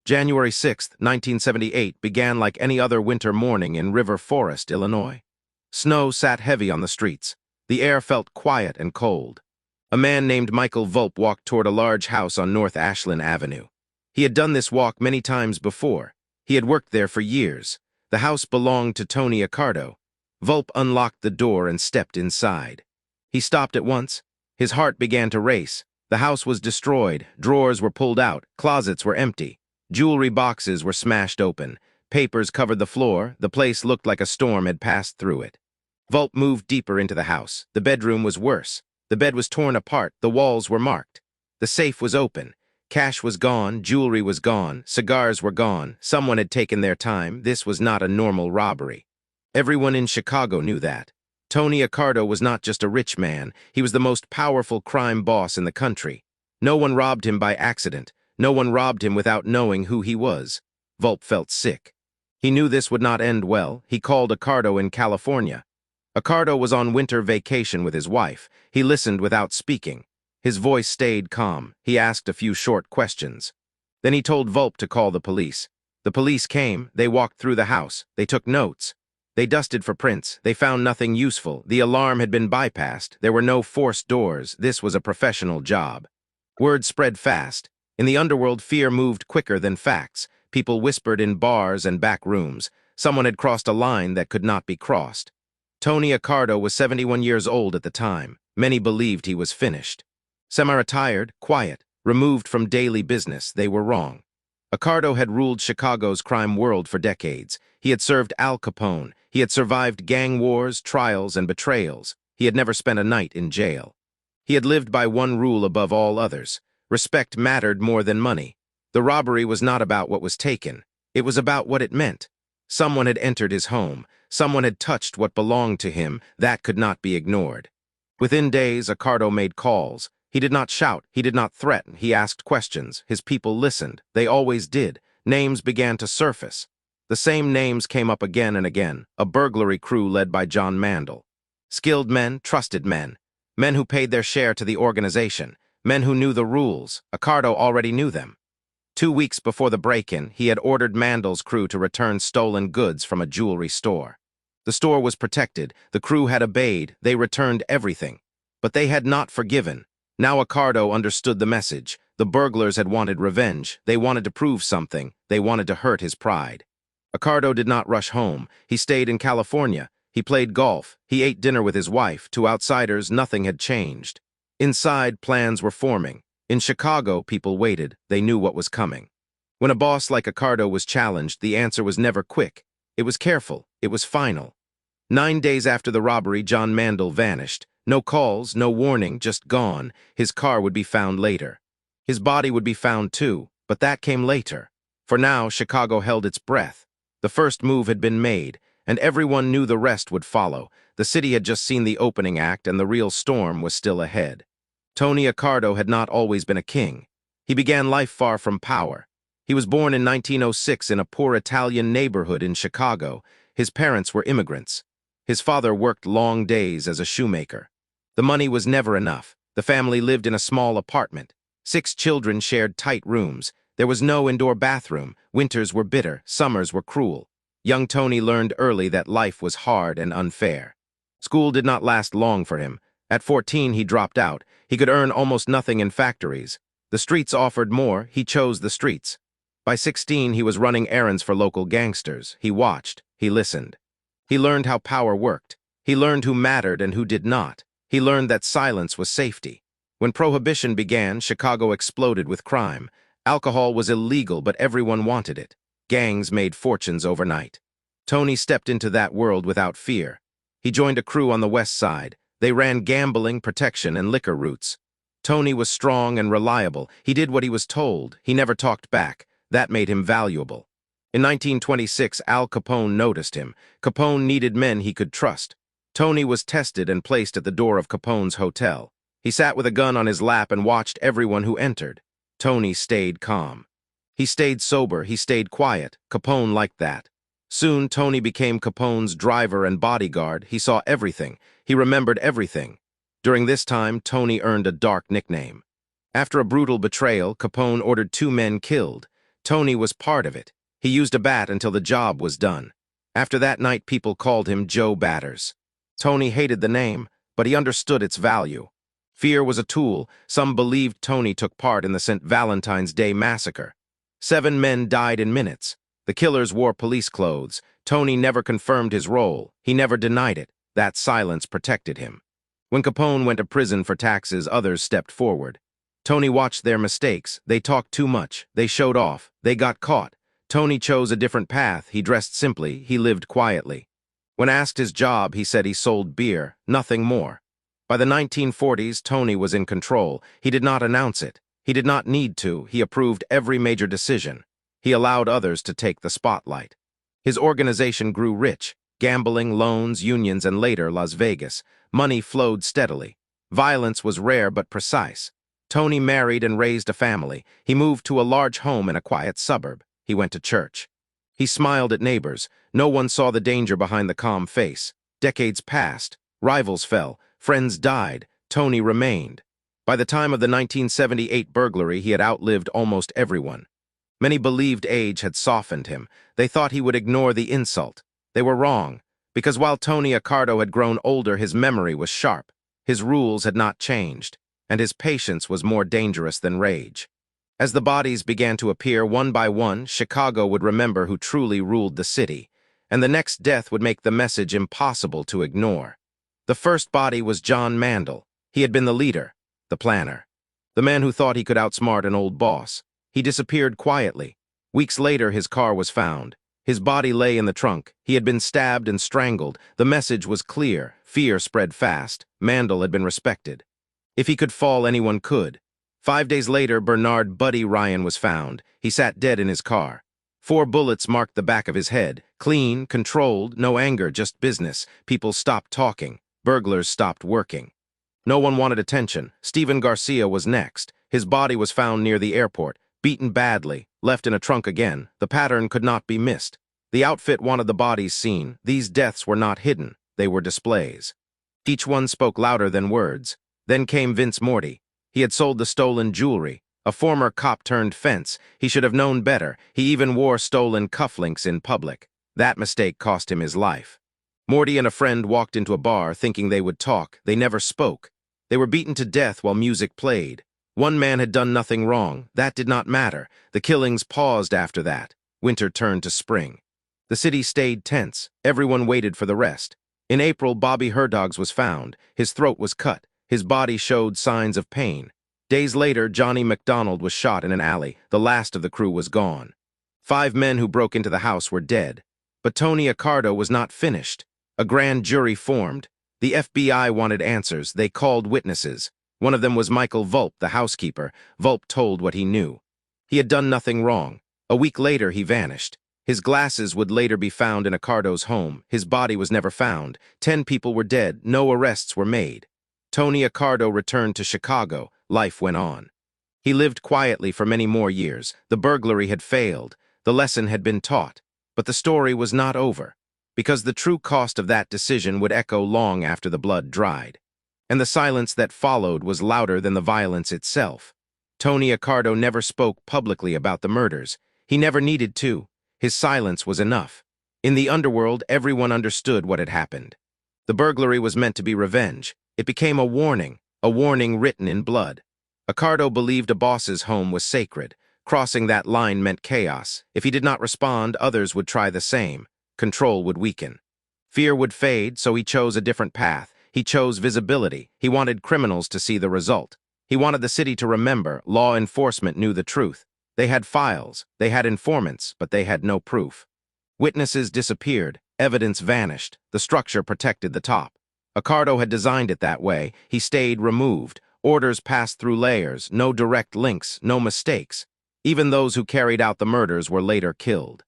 January 6, 1978 began like any other winter morning in River Forest, Illinois. Snow sat heavy on the streets. The air felt quiet and cold. A man named Michael Volpe walked toward a large house on North Ashland Avenue. He had done this walk many times before. He had worked there for years. The house belonged to Tony Accardo. Volpe unlocked the door and stepped inside. He stopped at once. His heart began to race. The house was destroyed. Drawers were pulled out. Closets were empty. Jewelry boxes were smashed open. Papers covered the floor. The place looked like a storm had passed through it. Volpe moved deeper into the house. The bedroom was worse. The bed was torn apart. The walls were marked. The safe was open. Cash was gone. Jewelry was gone. Cigars were gone. Someone had taken their time. This was not a normal robbery. Everyone in Chicago knew that. Tony Accardo was not just a rich man. He was the most powerful crime boss in the country. No one robbed him by accident. No one robbed him without knowing who he was. Volpe felt sick. He knew this would not end well. He called Accardo in California. Accardo was on winter vacation with his wife. He listened without speaking. His voice stayed calm. He asked a few short questions. Then he told Volpe to call the police. The police came. They walked through the house. They took notes. They dusted for prints. They found nothing useful. The alarm had been bypassed. There were no forced doors. This was a professional job. Word spread fast. In the underworld, fear moved quicker than facts. People whispered in bars and back rooms. Someone had crossed a line that could not be crossed. Tony Accardo was 71 years old at the time. Many believed he was finished. Semi-retired, quiet, removed from daily business, they were wrong. Accardo had ruled Chicago's crime world for decades. He had served Al Capone. He had survived gang wars, trials, and betrayals. He had never spent a night in jail. He had lived by one rule above all others. Respect mattered more than money. The robbery was not about what was taken. It was about what it meant. Someone had entered his home. Someone had touched what belonged to him. That could not be ignored. Within days, Accardo made calls. He did not shout. He did not threaten. He asked questions. His people listened. They always did. Names began to surface. The same names came up again and again. A burglary crew led by John Mandel. Skilled men, trusted men. Men who paid their share to the organization. Men who knew the rules. Accardo already knew them. 2 weeks before the break-in, he had ordered Mandel's crew to return stolen goods from a jewelry store. The store was protected. The crew had obeyed. They returned everything. But they had not forgiven. Now Accardo understood the message. The burglars had wanted revenge. They wanted to prove something. They wanted to hurt his pride. Accardo did not rush home. He stayed in California. He played golf. He ate dinner with his wife. To outsiders, nothing had changed. Inside, plans were forming. In Chicago, people waited. They knew what was coming. When a boss like Accardo was challenged, the answer was never quick. It was careful. It was final. 9 days after the robbery, John Mandel vanished. No calls, no warning, just gone. His car would be found later. His body would be found too, but that came later. For now, Chicago held its breath. The first move had been made, and everyone knew the rest would follow. The city had just seen the opening act, and the real storm was still ahead. Tony Accardo had not always been a king. He began life far from power. He was born in 1906 in a poor Italian neighborhood in Chicago. His parents were immigrants. His father worked long days as a shoemaker. The money was never enough. The family lived in a small apartment. 6 children shared tight rooms. There was no indoor bathroom. Winters were bitter. Summers were cruel. Young Tony learned early that life was hard and unfair. School did not last long for him. At 14, he dropped out. He could earn almost nothing in factories. The streets offered more. He chose the streets. By 16, he was running errands for local gangsters. He watched. He listened. He learned how power worked. He learned who mattered and who did not. He learned that silence was safety. When Prohibition began, Chicago exploded with crime. Alcohol was illegal, but everyone wanted it. Gangs made fortunes overnight. Tony stepped into that world without fear. He joined a crew on the west side. They ran gambling, protection, and liquor routes. Tony was strong and reliable. He did what he was told. He never talked back. That made him valuable. In 1926, Al Capone noticed him. Capone needed men he could trust. Tony was tested and placed at the door of Capone's hotel. He sat with a gun on his lap and watched everyone who entered. Tony stayed calm. He stayed sober. He stayed quiet. Capone liked that. Soon, Tony became Capone's driver and bodyguard. He saw everything. He remembered everything. During this time, Tony earned a dark nickname. After a brutal betrayal, Capone ordered 2 men killed. Tony was part of it. He used a bat until the job was done. After that night, people called him Joe Batters. Tony hated the name, but he understood its value. Fear was a tool. Some believed Tony took part in the St. Valentine's Day massacre. 7 men died in minutes. The killers wore police clothes. Tony never confirmed his role. He never denied it. That silence protected him. When Capone went to prison for taxes, others stepped forward. Tony watched their mistakes. They talked too much. They showed off. They got caught. Tony chose a different path. He dressed simply. He lived quietly. When asked his job, he said he sold beer, nothing more. By the 1940s, Tony was in control. He did not announce it. He did not need to. He approved every major decision. He allowed others to take the spotlight. His organization grew rich. Gambling, loans, unions, and later Las Vegas. Money flowed steadily. Violence was rare but precise. Tony married and raised a family. He moved to a large home in a quiet suburb. He went to church. He smiled at neighbors. No one saw the danger behind the calm face. Decades passed. Rivals fell. Friends died. Tony remained. By the time of the 1978 burglary, he had outlived almost everyone. Many believed age had softened him. They thought he would ignore the insult. They were wrong, because while Tony Accardo had grown older, his memory was sharp. His rules had not changed, and his patience was more dangerous than rage. As the bodies began to appear one by one, Chicago would remember who truly ruled the city, and the next death would make the message impossible to ignore. The first body was John Mandel. He had been the leader, the planner, the man who thought he could outsmart an old boss. He disappeared quietly. Weeks later, his car was found. His body lay in the trunk. He had been stabbed and strangled. The message was clear. Fear spread fast. Mandel had been respected. If he could fall, anyone could. 5 days later, Bernard "Buddy" Ryan was found. He sat dead in his car. 4 bullets marked the back of his head. Clean, controlled, no anger, just business. People stopped talking. Burglars stopped working. No one wanted attention. Steven Garcia was next. His body was found near the airport, beaten badly, left in a trunk again. The pattern could not be missed. The outfit wanted the bodies seen. These deaths were not hidden. They were displays. Each one spoke louder than words. Then came Vince Morty. He had sold the stolen jewelry. A former cop turned fence. He should have known better. He even wore stolen cufflinks in public. That mistake cost him his life. Morty and a friend walked into a bar thinking they would talk. They never spoke. They were beaten to death while music played. One man had done nothing wrong. That did not matter. The killings paused after that. Winter turned to spring. The city stayed tense. Everyone waited for the rest. In April, Bobby Herdogs was found. His throat was cut. His body showed signs of pain. Days later, Johnny McDonald was shot in an alley. The last of the crew was gone. 5 men who broke into the house were dead. But Tony Accardo was not finished. A grand jury formed. The FBI wanted answers. They called witnesses. One of them was Michael Volpe, the housekeeper. Volpe told what he knew. He had done nothing wrong. A week later, he vanished. His glasses would later be found in Accardo's home. His body was never found. 10 people were dead. No arrests were made. Tony Accardo returned to Chicago. Life went on. He lived quietly for many more years. The burglary had failed. The lesson had been taught. But the story was not over, because the true cost of that decision would echo long after the blood dried. And the silence that followed was louder than the violence itself. Tony Accardo never spoke publicly about the murders. He never needed to. His silence was enough. In the underworld, everyone understood what had happened. The burglary was meant to be revenge. It became a warning written in blood. Accardo believed a boss's home was sacred. Crossing that line meant chaos. If he did not respond, others would try the same. Control would weaken. Fear would fade, so he chose a different path. He chose visibility. He wanted criminals to see the result. He wanted the city to remember. Law enforcement knew the truth. They had files. They had informants, but they had no proof. Witnesses disappeared. Evidence vanished. The structure protected the top. Accardo had designed it that way. He stayed removed. Orders passed through layers. No direct links. No mistakes. Even those who carried out the murders were later killed.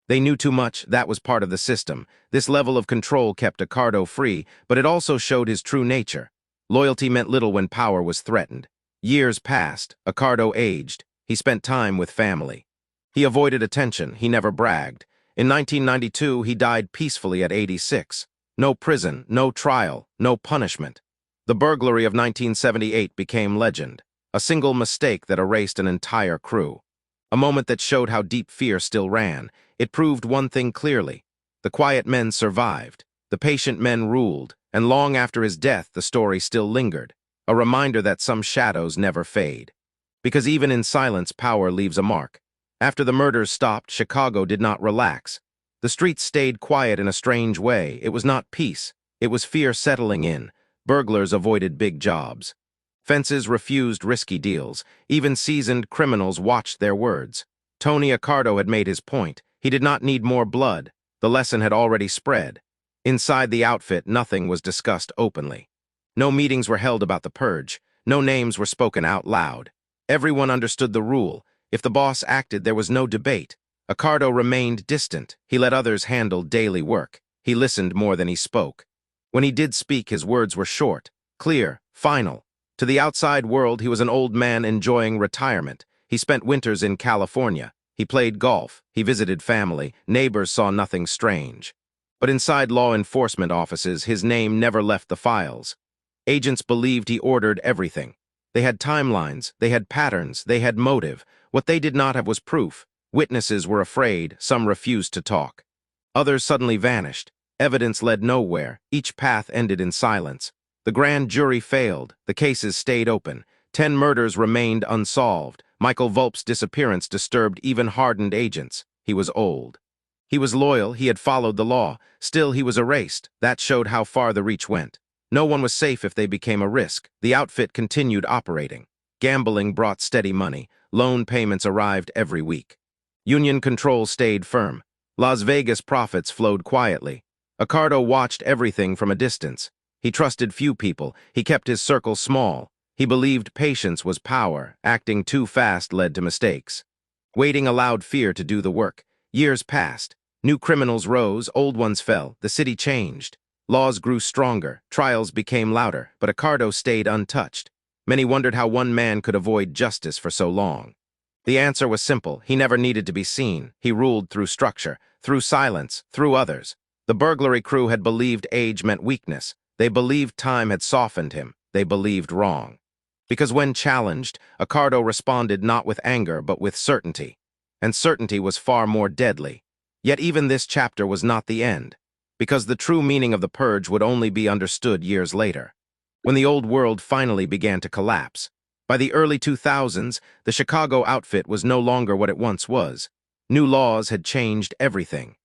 They knew too much. That was part of the system. This level of control kept Accardo free, but it also showed his true nature. Loyalty meant little when power was threatened. Years passed. Accardo aged. He spent time with family. He avoided attention. He never bragged. In 1992, he died peacefully at 86. No prison, no trial, no punishment. The burglary of 1978 became legend. A single mistake that erased an entire crew. A moment that showed how deep fear still ran. It proved one thing clearly. The quiet men survived. The patient men ruled. And long after his death, the story still lingered. A reminder that some shadows never fade. Because even in silence, power leaves a mark. After the murders stopped, Chicago did not relax. The streets stayed quiet in a strange way. It was not peace. It was fear settling in. Burglars avoided big jobs. Fences refused risky deals. Even seasoned criminals watched their words. Tony Accardo had made his point. He did not need more blood. The lesson had already spread. Inside the outfit, nothing was discussed openly. No meetings were held about the purge. No names were spoken out loud. Everyone understood the rule. If the boss acted, there was no debate. Accardo remained distant. He let others handle daily work. He listened more than he spoke. When he did speak, his words were short, clear, final. To the outside world, he was an old man enjoying retirement. He spent winters in California. He played golf. He visited family. Neighbors saw nothing strange. But inside law enforcement offices, his name never left the files. Agents believed he ordered everything. They had timelines. They had patterns. They had motive. What they did not have was proof. Witnesses were afraid. Some refused to talk. Others suddenly vanished. Evidence led nowhere. Each path ended in silence. The grand jury failed. The cases stayed open. 10 murders remained unsolved. Michael Volpe's disappearance disturbed even hardened agents. He was old. He was loyal. He had followed the law. Still, he was erased. That showed how far the reach went. No one was safe if they became a risk. The outfit continued operating. Gambling brought steady money. Loan payments arrived every week. Union control stayed firm. Las Vegas profits flowed quietly. Accardo watched everything from a distance. He trusted few people. He kept his circle small. He believed patience was power. Acting too fast led to mistakes. Waiting allowed fear to do the work. Years passed. New criminals rose, old ones fell. The city changed. Laws grew stronger. Trials became louder. But Accardo stayed untouched. Many wondered how one man could avoid justice for so long. The answer was simple. He never needed to be seen. He ruled through structure, through silence, through others. The burglary crew had believed age meant weakness. They believed time had softened him. They believed wrong. Because when challenged, Accardo responded not with anger but with certainty. And certainty was far more deadly. Yet even this chapter was not the end. Because the true meaning of the purge would only be understood years later. When the old world finally began to collapse. By the early 2000s, the Chicago outfit was no longer what it once was. New laws had changed everything.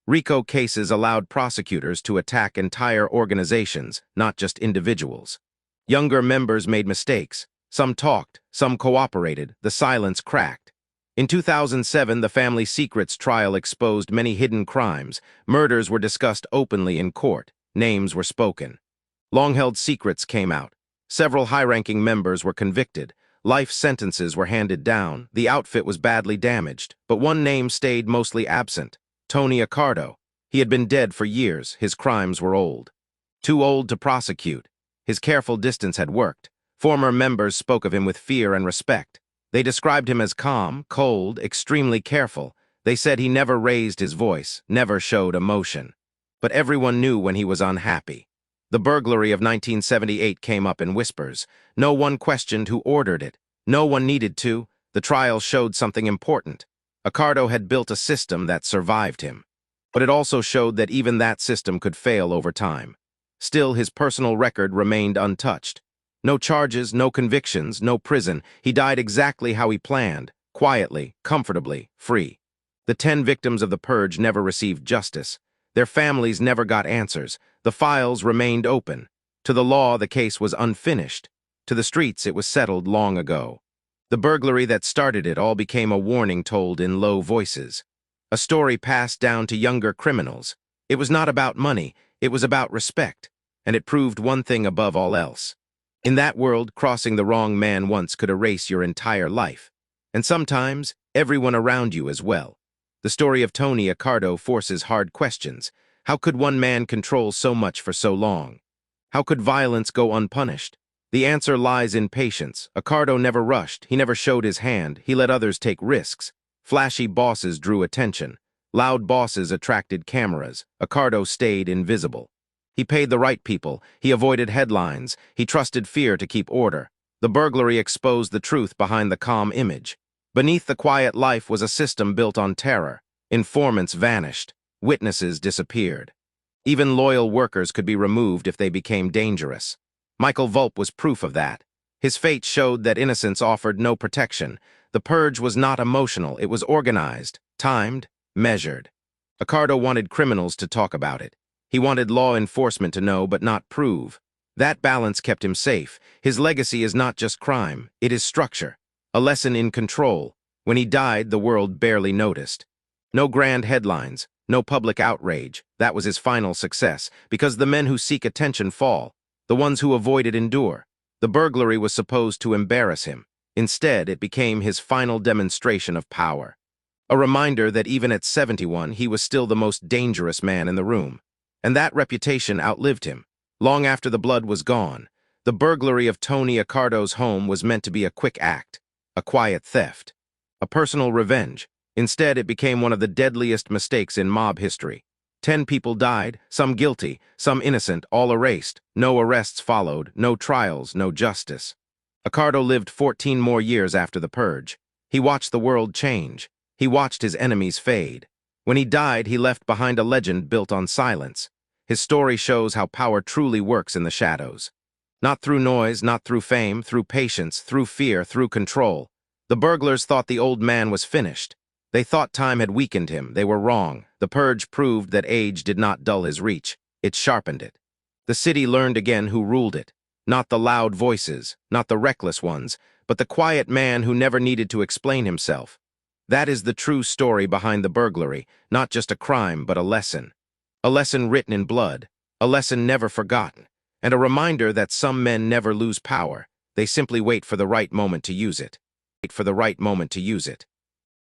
RICO cases allowed prosecutors to attack entire organizations, not just individuals. Younger members made mistakes. Some talked, some cooperated. The silence cracked. In 2007, the family secrets trial exposed many hidden crimes. Murders were discussed openly in court. Names were spoken. Long-held secrets came out. Several high-ranking members were convicted. Life sentences were handed down. The outfit was badly damaged. But one name stayed mostly absent. Tony Accardo. He had been dead for years. His crimes were old. Too old to prosecute. His careful distance had worked. Former members spoke of him with fear and respect. They described him as calm, cold, extremely careful. They said he never raised his voice, never showed emotion. But everyone knew when he was unhappy. The burglary of 1978 came up in whispers. No one questioned who ordered it. No one needed to. The trial showed something important. Accardo had built a system that survived him. But it also showed that even that system could fail over time. Still, his personal record remained untouched. No charges, no convictions, no prison. He died exactly how he planned, quietly, comfortably, free. The 10 victims of the purge never received justice. Their families never got answers. The files remained open. To the law, the case was unfinished. To the streets, it was settled long ago. The burglary that started it all became a warning told in low voices. A story passed down to younger criminals. It was not about money, it was about respect. And it proved one thing above all else. In that world, crossing the wrong man once could erase your entire life. And sometimes, everyone around you as well. The story of Tony Accardo forces hard questions. How could one man control so much for so long? How could violence go unpunished? The answer lies in patience. Accardo never rushed. He never showed his hand. He let others take risks. Flashy bosses drew attention. Loud bosses attracted cameras. Accardo stayed invisible. He paid the right people. He avoided headlines. He trusted fear to keep order. The burglary exposed the truth behind the calm image. Beneath the quiet life was a system built on terror. Informants vanished. Witnesses disappeared. Even loyal workers could be removed if they became dangerous. Michael Volpe was proof of that. His fate showed that innocence offered no protection. The purge was not emotional, it was organized, timed, measured. Accardo wanted criminals to talk about it. He wanted law enforcement to know but not prove. That balance kept him safe. His legacy is not just crime, it is structure. A lesson in control. When he died, the world barely noticed. No grand headlines, no public outrage. That was his final success, because the men who seek attention fall. The ones who avoid it endure. The burglary was supposed to embarrass him. Instead, it became his final demonstration of power. A reminder that even at 71, he was still the most dangerous man in the room. And that reputation outlived him. Long after the blood was gone, the burglary of Tony Accardo's home was meant to be a quick act, a quiet theft, a personal revenge. Instead, it became one of the deadliest mistakes in mob history. 10 people died, some guilty, some innocent, all erased. No arrests followed, no trials, no justice. Accardo lived 14 more years after the purge. He watched the world change. He watched his enemies fade. When he died, he left behind a legend built on silence. His story shows how power truly works in the shadows. Not through noise, not through fame, through patience, through fear, through control. The burglars thought the old man was finished. They thought time had weakened him. They were wrong. The purge proved that age did not dull his reach. It sharpened it. The city learned again who ruled it. Not the loud voices, not the reckless ones, but the quiet man who never needed to explain himself. That is the true story behind the burglary, not just a crime, but a lesson. A lesson written in blood, a lesson never forgotten, and a reminder that some men never lose power. They simply wait for the right moment to use it. Wait for the right moment to use it.